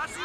Así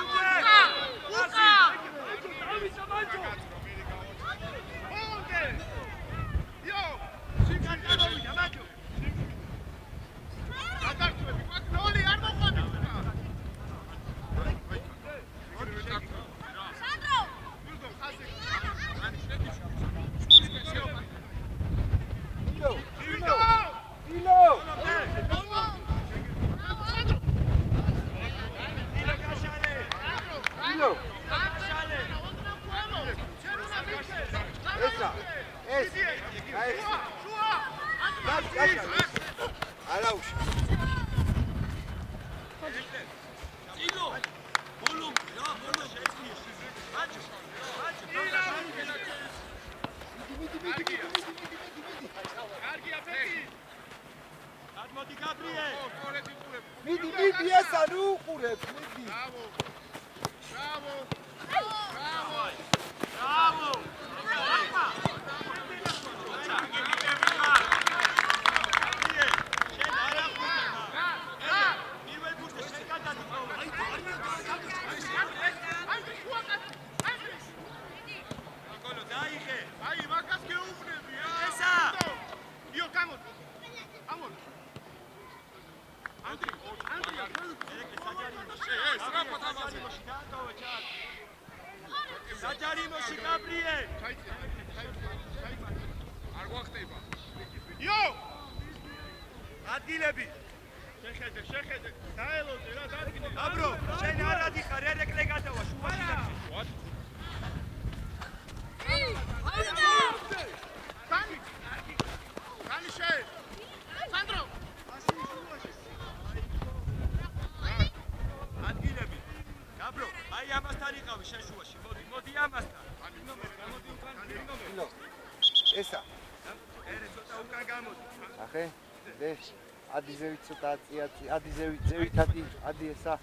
ადი ზევითადი ადი ესა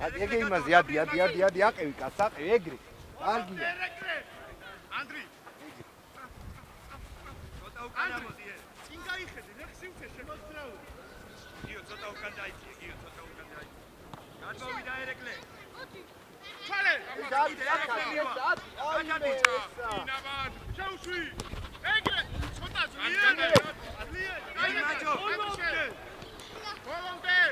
ადი ეგ იმაზე ადი აყევი კაც აყევი ეგრე კარგია ანდრი ცოტა უკან ამოდი წინ გაიხედე ნახ სიუცე შემოძრავ გიო ცოტა უკან დაიწი გადმოვიდა ერეკლე ჩალე ადი ინაბან შეუშვი ეგრე ცოტა ძლიერე გაიაჯო Volonté!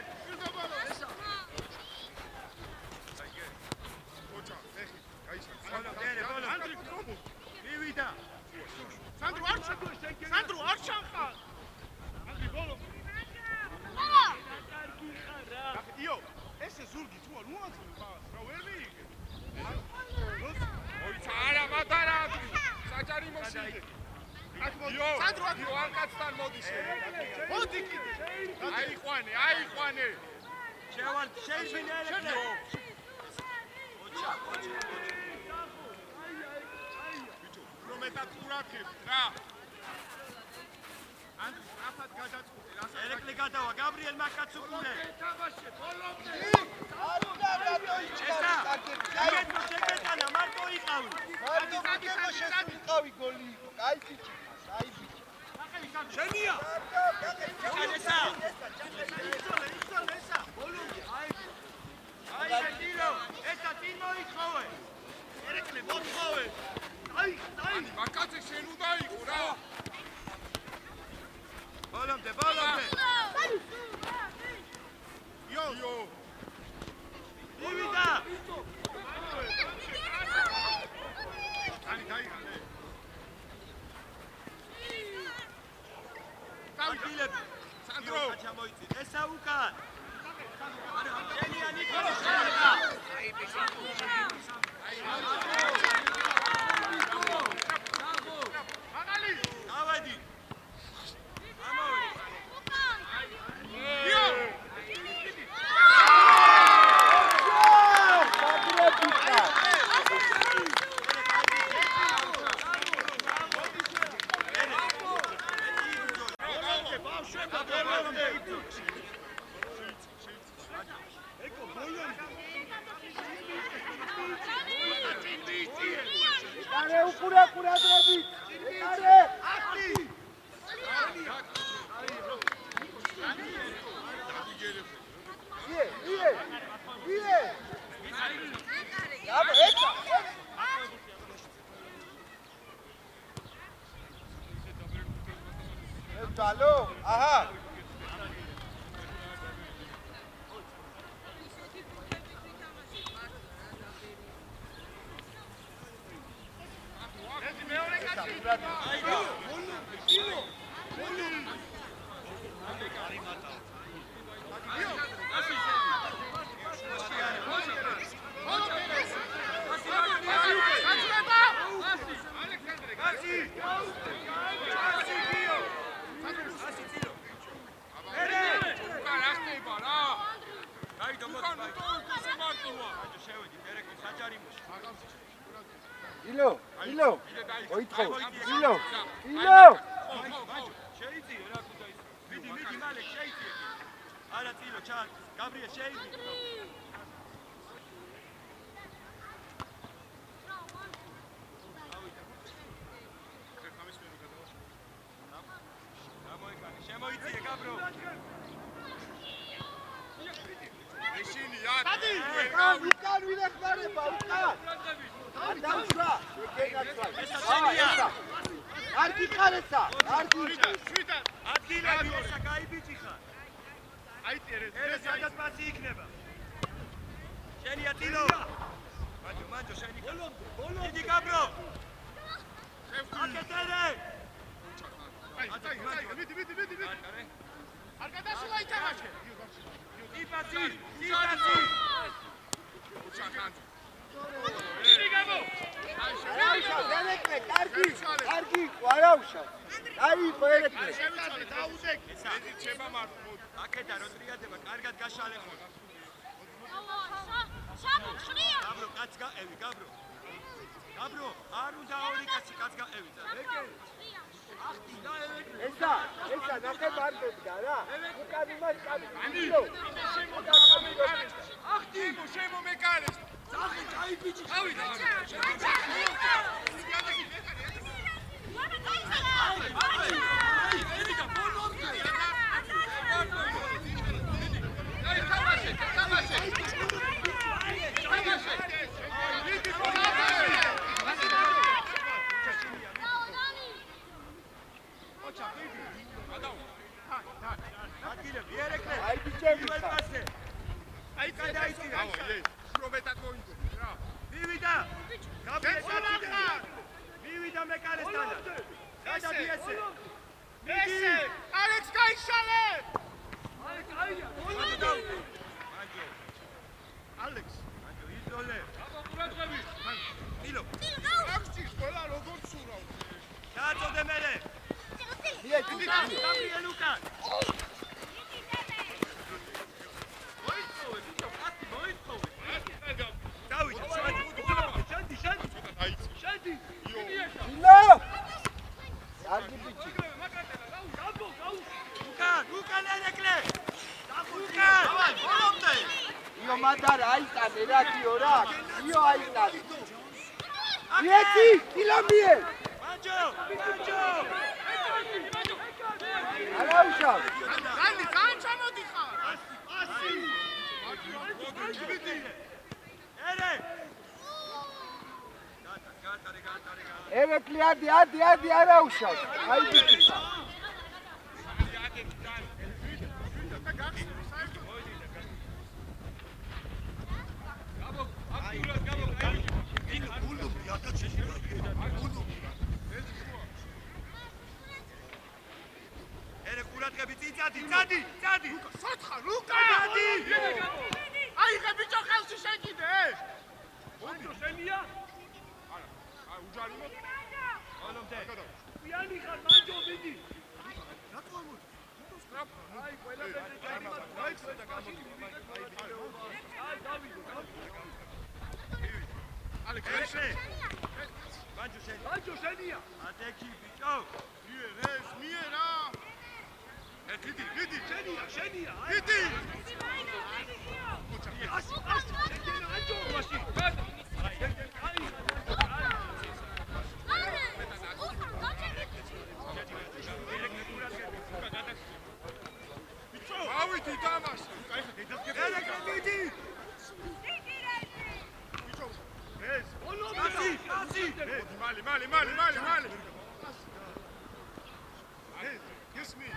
Alô? Aha! ილო მოითხოვ ილო შეიძლება რა თქმა უნდა მიდი მალე შეიძლება არა წილო ჩარ გაბრიელ შეიძლება შემოიწიე გაბრიელ უკან ვინახმარება უკან დაუშვა კარგი ხარესა კარგი ადგილები ესა გაიბიჭი ხარ აიწერეთ ეს სადაც პასი იქნება შენია ტილო მანჯო შენი ბოლო დიდი გაბრო აკეტერე მიდი არ გადასულა ითამაშე იპასი კარგი ვარაუშავ აი პოერეთე აკეთა რო ტრიადება კარგად გაშალეხო გაბრო კაც გაევი გაბრო არ უნდა ორი კაცი კაც გაევი ესა ნახე მარკეტგა რა უკან იმას კაბი ახტი შემომეკარეს სახი გაიბიჭი ავიდა მივიდა მეკარესთან გადადი ესე ალექს გაიშალე ალექს იზოლე ტილო აქცი ყველა როგორ ცურავ დააწოდე მერე გაბრიელ უკან უკან ერეკლე იო მადარ აიტანე რა გიო რა იო აიტანე იეთი ილამიე მანჯო არაუშავ განი ჩამოდიხარ ერე ერეკლი ადი არაუშავ აი ბიჭისა ერე ყურადღები წადი სათხარ ლუკა აიღე ბიჭო ხელში შეკიდე მანჯო შენია არა უჯარი მო ოლომდე პიანი ხარ მანჯო მიდი რატო ამოდი აი ყველა ბეჭი გაიმართ გაიქცა და გამოდი აი დავიდო ალექს მანჯო შენია ატეკი ბიჭო მიერა დიდი შენია დიდი ასი მანჯო მაშინ ავიდი დამასე ერეკები ეს კაცი მალი გესმი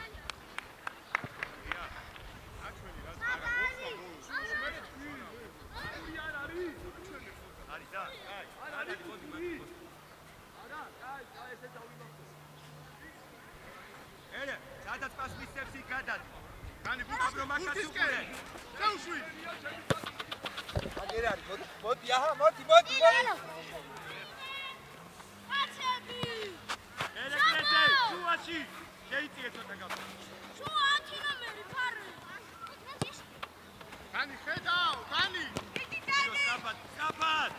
ერე სადაც პასმისებს იკადად განი ბუკაბრო მაკაცუკურე წავშვი აგერ არის მოდი აჰა მოდი ერე კრეტე შუაში შეიძლება ცოტა გაბა შუა აკინომერი ფარი განი ხედავ განი იგი დადი საფად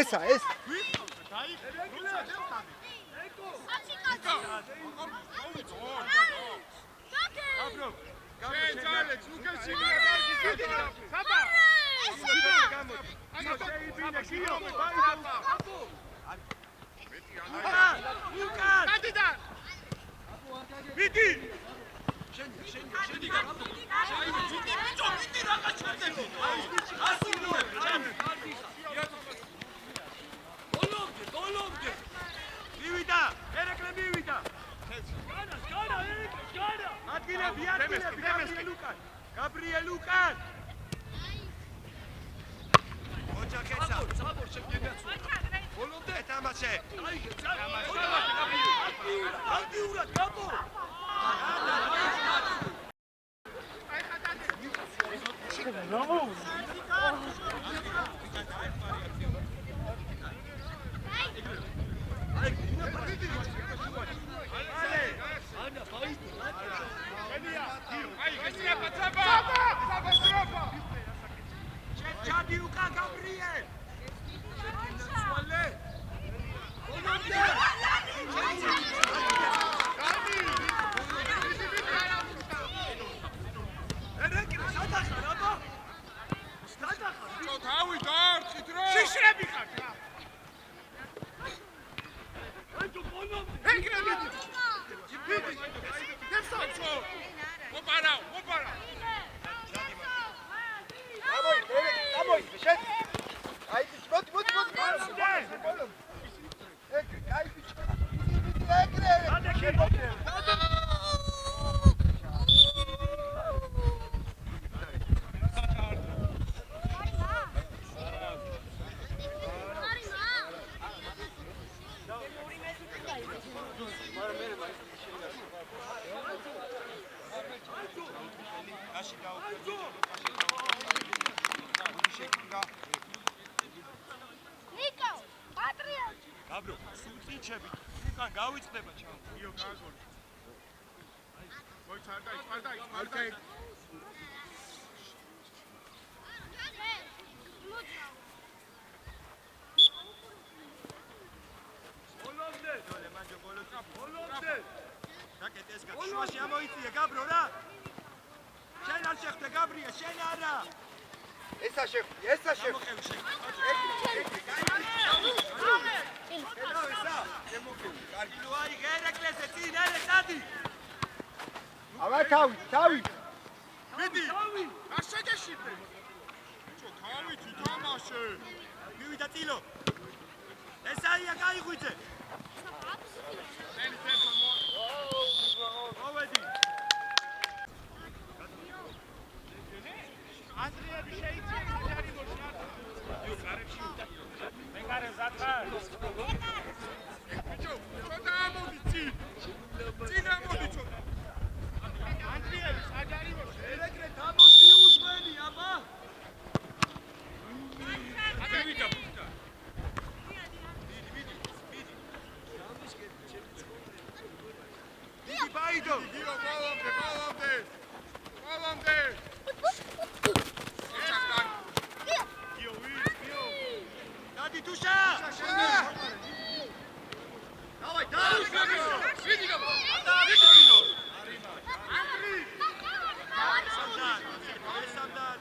esa. სანჩო მოპარაო ამოი შენ აი მოდი ეგრე აი ეგრე Gabro, სულწიჩები, უკან გავიწყდება ჩამ. იო, გააგონი. მოიცარდა, ბოლომდე. დაკეტესკა, შუაში ამოიწია გაბრო რა. შენ არ შეხვდე გაბრია, შენ არა. ესა შეხვდი. აბა თავი. მიდი. არ შეგეშიდე. ბიჭო, თავი თამაშე. მივიდა ტილო. ესაია გაიღვიძე. მოვედი. ანდრიები შეიძლება საჯარი მოშარ. იო, გარებში უნდა. მე გარე ზატყარ. ბიჭო, ცოტა ამოდი წინ. წინ ამოდი ცოტა. ანდრიები საჯარი მოშარ. ეგრე თამოსი უძვენი, აბა. ანდრიები ბუდა. მიდი ბაიდო. გიო, ბოლომდე. Dadi tuşa! Davay, Vidi ga! Andri! Samdan! Samdan!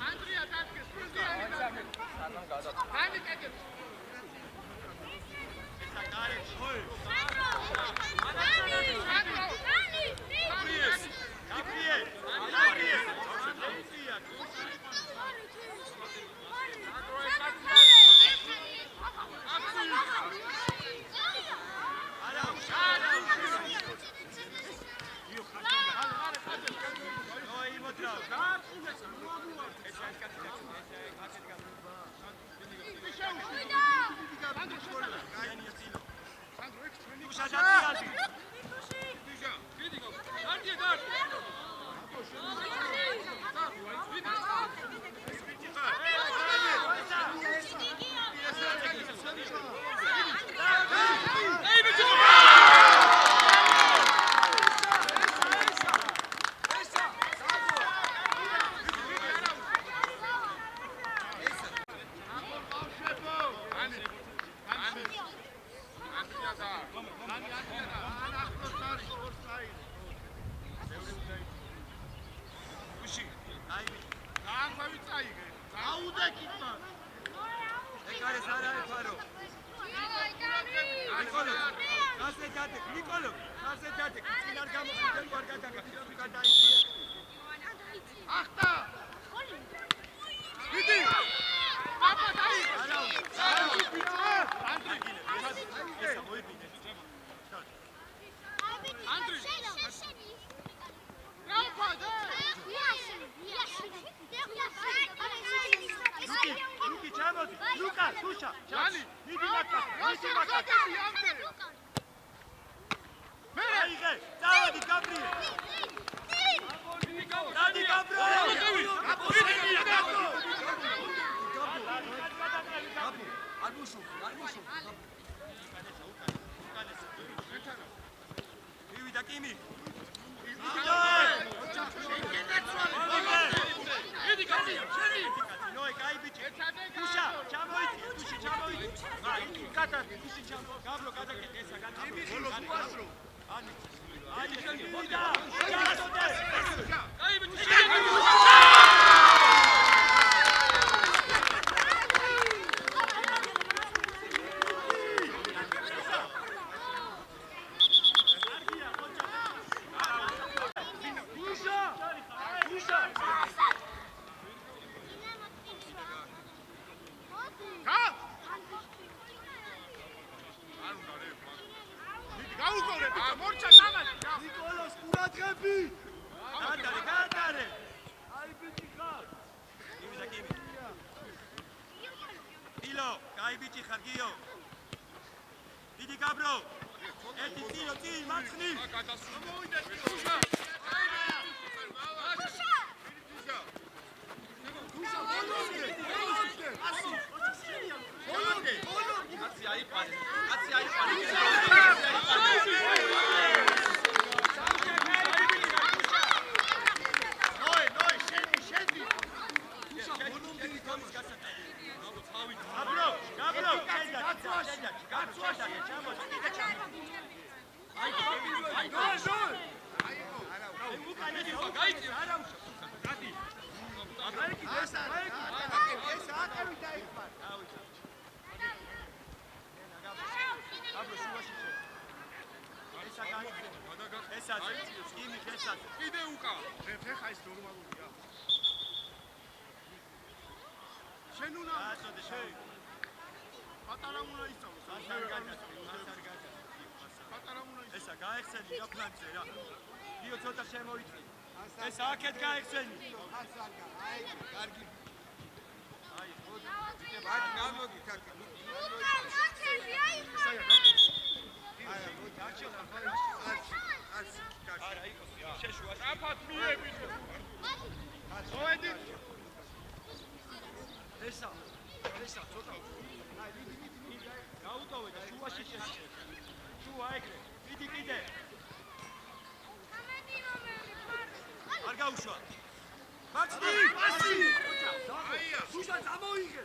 Andrea, danke! ბიჭი ხარ გიო. დიდი გაბრო. ერთი წილო წილი მარცხნი. მოვიდა თუშა. ეს აქეთ გაიხსენი. არ გაუშვა. მარცხნი! პასი! აია! თუშა წამოიღე!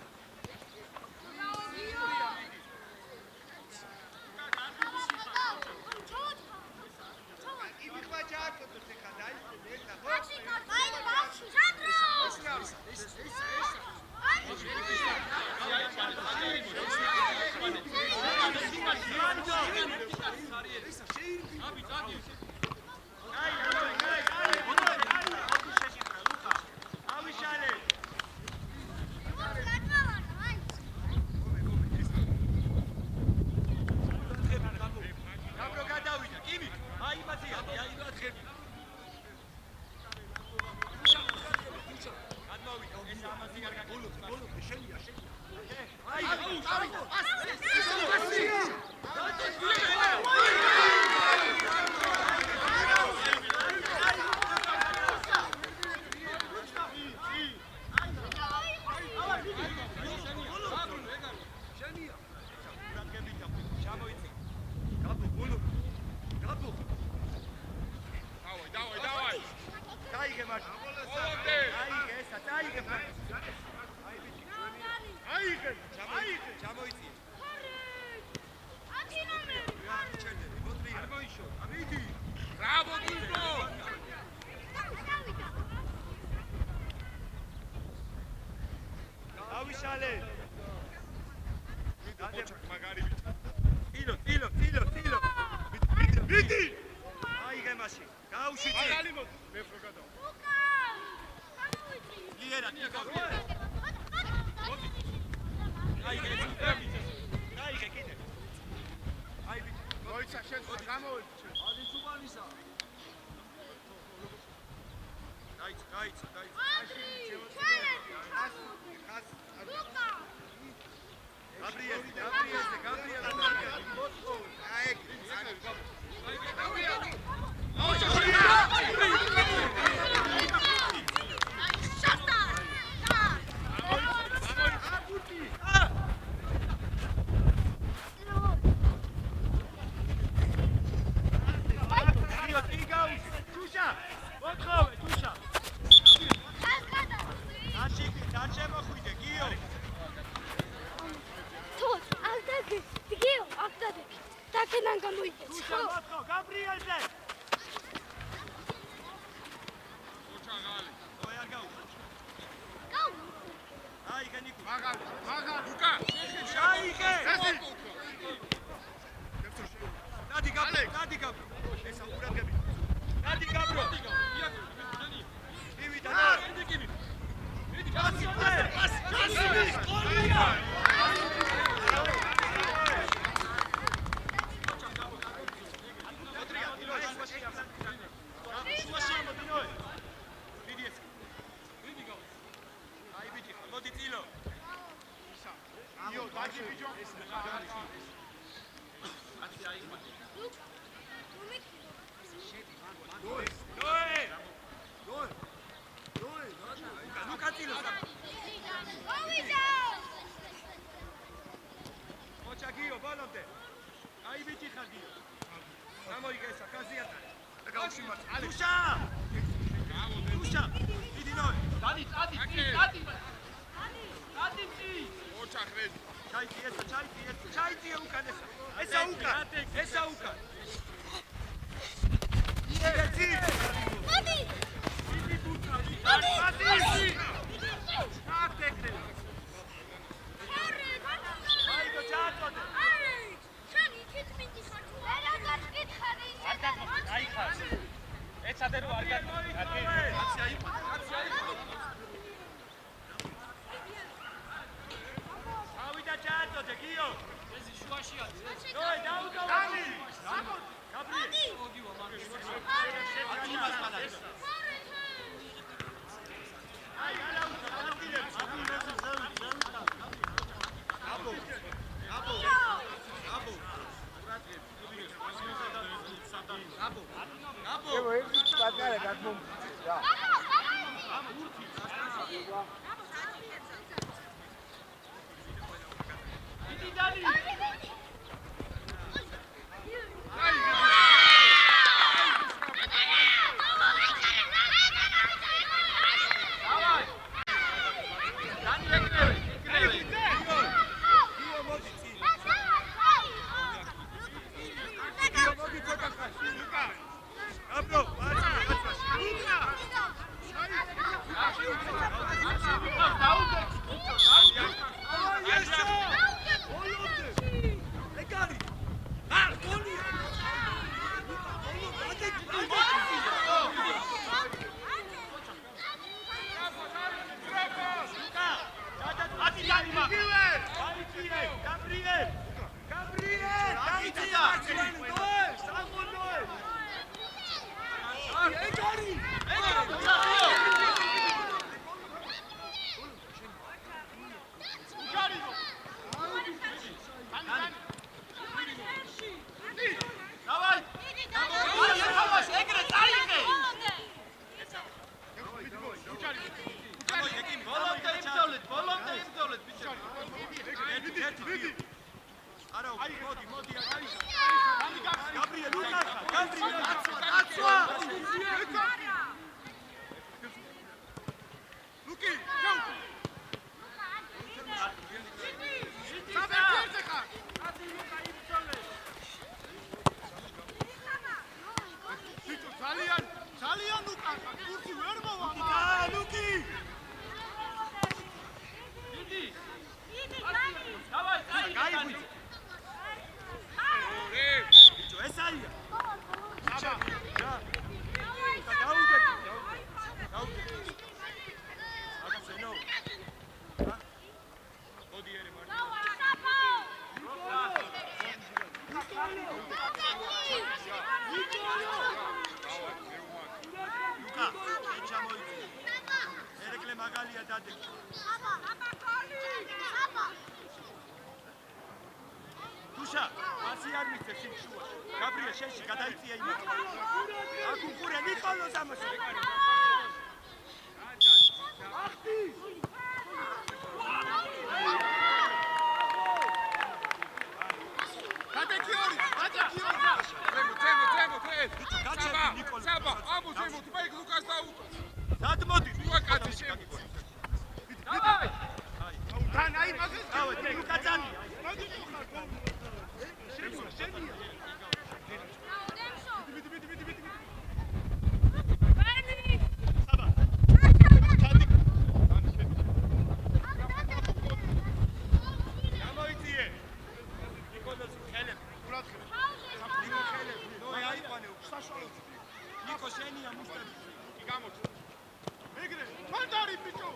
კარგი ბიჭო.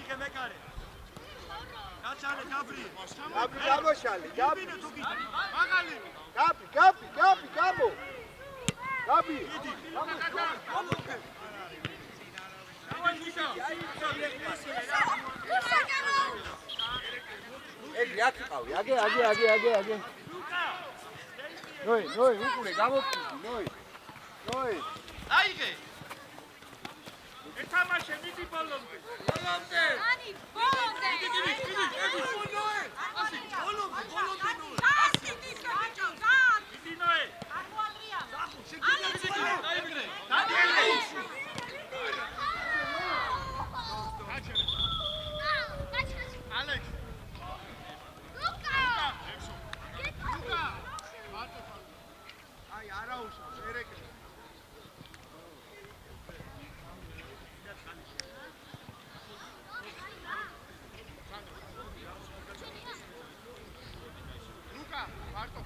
მიხე მეკარე. გაჩალე გაბრი. გაბი გამოშალე, გაბი. იბინე თუ გიდი. მაღალი. გაბი, გამო. გაბი. ეგ აქ იყავი, აგე. ნოი, უკურე, გამოფხიზი, ნოი. აიღე. ეთამაშე მიდი ბოლომდე. Ani, bolonde. დინოე. ალექს. აი არა უშავს ერეკე. ლუკა, მარტო.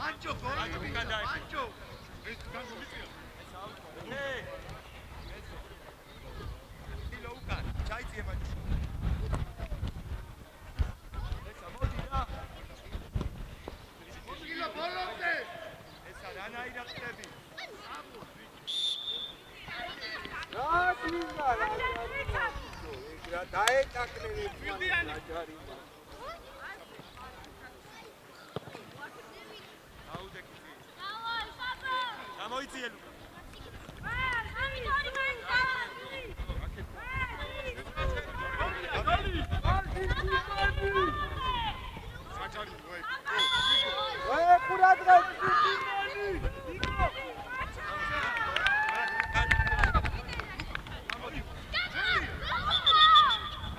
Mancho, გამოიწია მაჩი. ესა მოდი რა. მოდგილა ბოლომდე. ესა რანაირად ხდები? რა დაეტაკნები ჯარიმა. აუდეკი. დავაი, საბა. გამოიწია ლუკა. საჭარი ვაი. ყურადღება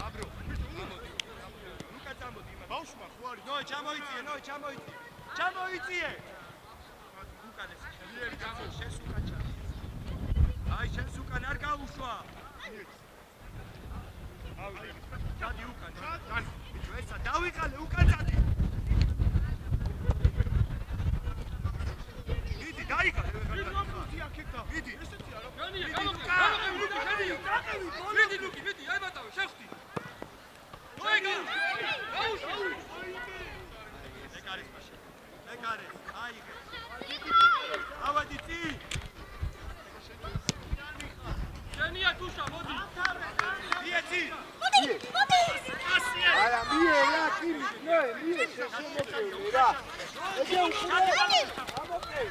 აბრო. ლუკა წამოდი იმას. ბავშვმა ხო არის? ნოე ჩამოიწიე. ჩამოიწიე. უკან ეს ხელი გამო შენს უკან ჩა. აი შენს უკან არ გაუშვა. ავიდე. ჩადი უკან. თან. ბიჭო ესა დავიყალე უკან ჩადი. იდი დაიყალე. ვიდი აქეთა. იდი. ესეთი არა. განია მიდი ლუკი მიდი აი ბატავე შევხდი. ნოე გაუშვა. ეკარის მაშინ. ეკარის აიღე. ავადი წი. შენია თუშა მოდი. მიეცი. არა მie რა კიმი ნოე მie შემოწევი რა ეგე უკრა ამოყე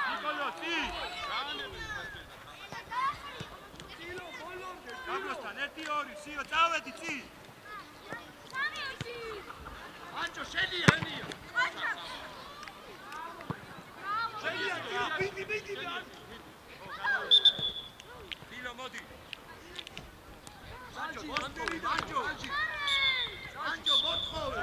ნიკოლო წი. გაბროსთან 1-2 სიო წავედი წი. ანჭო შენია. მიდი. დილო მოდი. ანჭო მოთხოვე.